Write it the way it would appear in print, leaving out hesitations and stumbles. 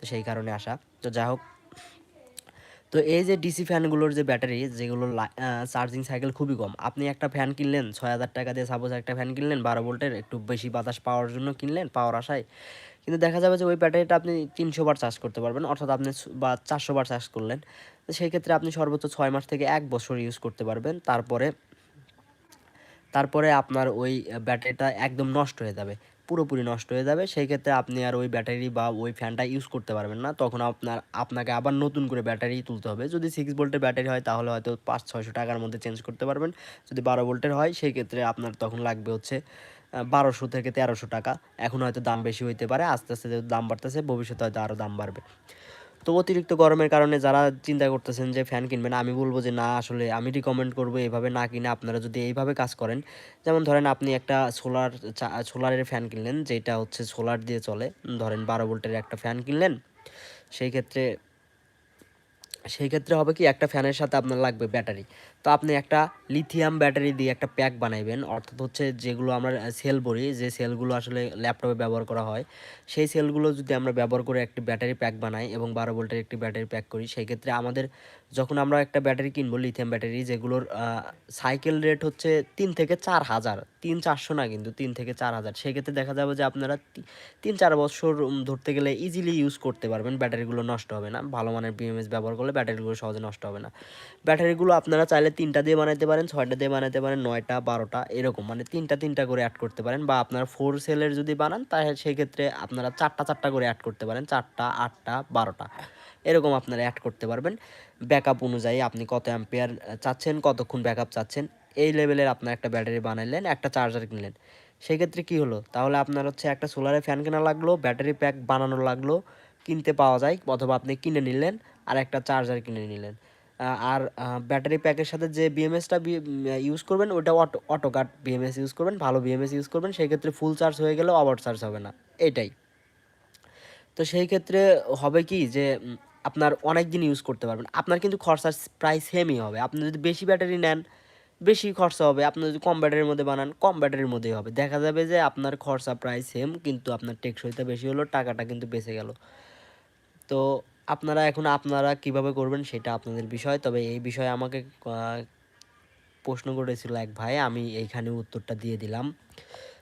তো সেই কারণে আসা। তো যাই হোক, তো এই যে ডিসি ফ্যানগুলোর যে ব্যাটারি যেগুলো চার্জিং সাইকেল খুবই কম, আপনি একটা ফ্যান কিনলেন ৬,০০০ টাকা দিয়ে, সাপোজ একটা ফ্যান কিনলেন ১২ ভোল্টের, একটু বেশি বাতাস পাওয়ার জন্য কিনলেন পাওয়ার আশায়, কিন্তু দেখা যাবে যে ওই ব্যাটারিটা আপনি ৩০০ বার চার্জ করতে পারবেন, অর্থাৎ আপনি বা ৪০০ বার চার্জ করলেন। তো সেই ক্ষেত্রে আপনি সর্বোচ্চ ৬ মাস থেকে ১ বছর ইউজ করতে পারবেন। তারপরে তারপরে আপনার ওই ব্যাটারিটা একদম নষ্ট হয়ে যাবে, পুরোপুরি নষ্ট হয়ে যাবে। সেই ক্ষেত্রে আপনি আর ওই ব্যাটারি বা ওই ফ্যানটা ইউজ করতে পারবেন না। তখন আপনাকে আবার নতুন করে ব্যাটারি তুলতে হবে। যদি 6 ভোল্টের ব্যাটারি হয় তাহলে হয়তো ৫০০-৬০০ টাকার মধ্যে চেঞ্জ করতে পারবেন। যদি ১২ ভোল্টের হয় সেই ক্ষেত্রে আপনার তখন লাগবে হচ্ছে ১২০০ থেকে ১৩০০ টাকা। এখন হয়তো দাম বেশি হইতে পারে, আস্তে আস্তে যেহেতু দাম বাড়তেছে ভবিষ্যতে হয়তো আরও দাম বাড়বে। তো অতিরিক্ত গরমের কারণে যারা চিন্তা করতেছেন যে ফ্যান কিনবেন, আমি বলব যে না, আসলে আমি রিকমেন্ড করব এভাবে না কিনে আপনারা যদি এইভাবে কাজ করেন, যেমন ধরেন আপনি একটা সোলারের ফ্যান কিনলেন যেটা হচ্ছে সোলার দিয়ে চলে, ধরেন ১২ ভোল্টের একটা ফ্যান কিনলেন। সেই ক্ষেত্রে সেই ক্ষেত্রে হবে কি, একটা ফ্যানের সাথে আপনার লাগবে ব্যাটারি। তো আপনি একটা লিথিয়াম ব্যাটারি দিয়ে একটা প্যাক বানাইবেন, অর্থাৎ হচ্ছে যেগুলো আমরা সেল বলি, যে সেলগুলো আসলে ল্যাপটপে ব্যবহার করা হয়, সেই সেলগুলো যদি আমরা ব্যবহার করে একটি ব্যাটারি প্যাক বানাই এবং ১২ ভোল্টের একটি ব্যাটারি প্যাক করি, সেই ক্ষেত্রে আমাদের যখন আমরা একটা ব্যাটারি কিনবো লিথিয়াম ব্যাটারি, যেগুলোর সাইকেল রেট হচ্ছে ৩ থেকে ৪ হাজার, ৩-৪০০ না কিন্তু ৩ থেকে ৪ হাজার, সেক্ষেত্রে দেখা যাবে যে আপনারা ৩-৪ বছর ধরতে গেলে ইজিলি ইউজ করতে পারবেন, ব্যাটারিগুলো নষ্ট হবে না। ভালো মানের বিএমএস ব্যবহার করলে ব্যাটারিগুলো সহজে নষ্ট হবে না। ব্যাটারিগুলো আপনারা চাইলে ৩টা দিয়ে বানাইতে পারেন, ৬টা দিয়ে বানাইতে পারেন, ৯টা, ১২টা এরকম, মানে ৩টা করে অ্যাড করতে পারেন। বা আপনার 4 সেলের যদি বানান তাহলে সেক্ষেত্রে আপনারা ৪টা করে অ্যাড করতে পারেন, ৪টা, 8টা, 12টা এরকম আপনারা অ্যাড করতে পারবেন। ব্যাকআপ অনুযায়ী আপনি কত অ্যাম্পিয়ার চাচ্ছেন, কতক্ষণ ব্যাকআপ চাচ্ছেন, এই লেভেলের আপনার একটা ব্যাটারি বানাইলেন, একটা চার্জার কিনলেন। সেক্ষেত্রে কী হলো, তাহলে আপনার হচ্ছে একটা সোলারের ফ্যান কেনা লাগলো, ব্যাটারি প্যাক বানানো লাগলো, কিনতে পাওয়া যায়, অথবা আপনি কিনে নিলেন, আর একটা চার্জার কিনে নিলেন। আর ব্যাটারি প্যাকের সাথে যে বিএমএসটা ইউজ করবেন ওটা অটোকাট বিএমএস ইউজ করবেন, ভালো বিএমএস ইউজ করবেন, সেই ক্ষেত্রে ফুল চার্জ হয়ে গেলেও ওভার চার্জ হবে না, এটাই। তো সেই ক্ষেত্রে হবে কি যে আপনার অনেক দিন ইউজ করতে পারবেন, আপনার কিন্তু খরচার প্রায় সেমই হবে। আপনি যদি বেশি ব্যাটারি নেন বেশি খরচা হবে, আপনি যদি কম ব্যাটারির মধ্যে বানান কম ব্যাটারির মধ্যেই হবে, দেখা যাবে যে আপনার খরচা প্রায় সেম, কিন্তু আপনার টেকসইটা বেশি হলো, টাকাটা কিন্তু বেঁচে গেল। তো আপনারা কিভাবে করবেন সেটা আপনাদের বিষয়। তবে এই বিষয়ে আমাকে প্রশ্ন করেছিল এক ভাই, আমি এইখানে উত্তরটা দিয়ে দিলাম।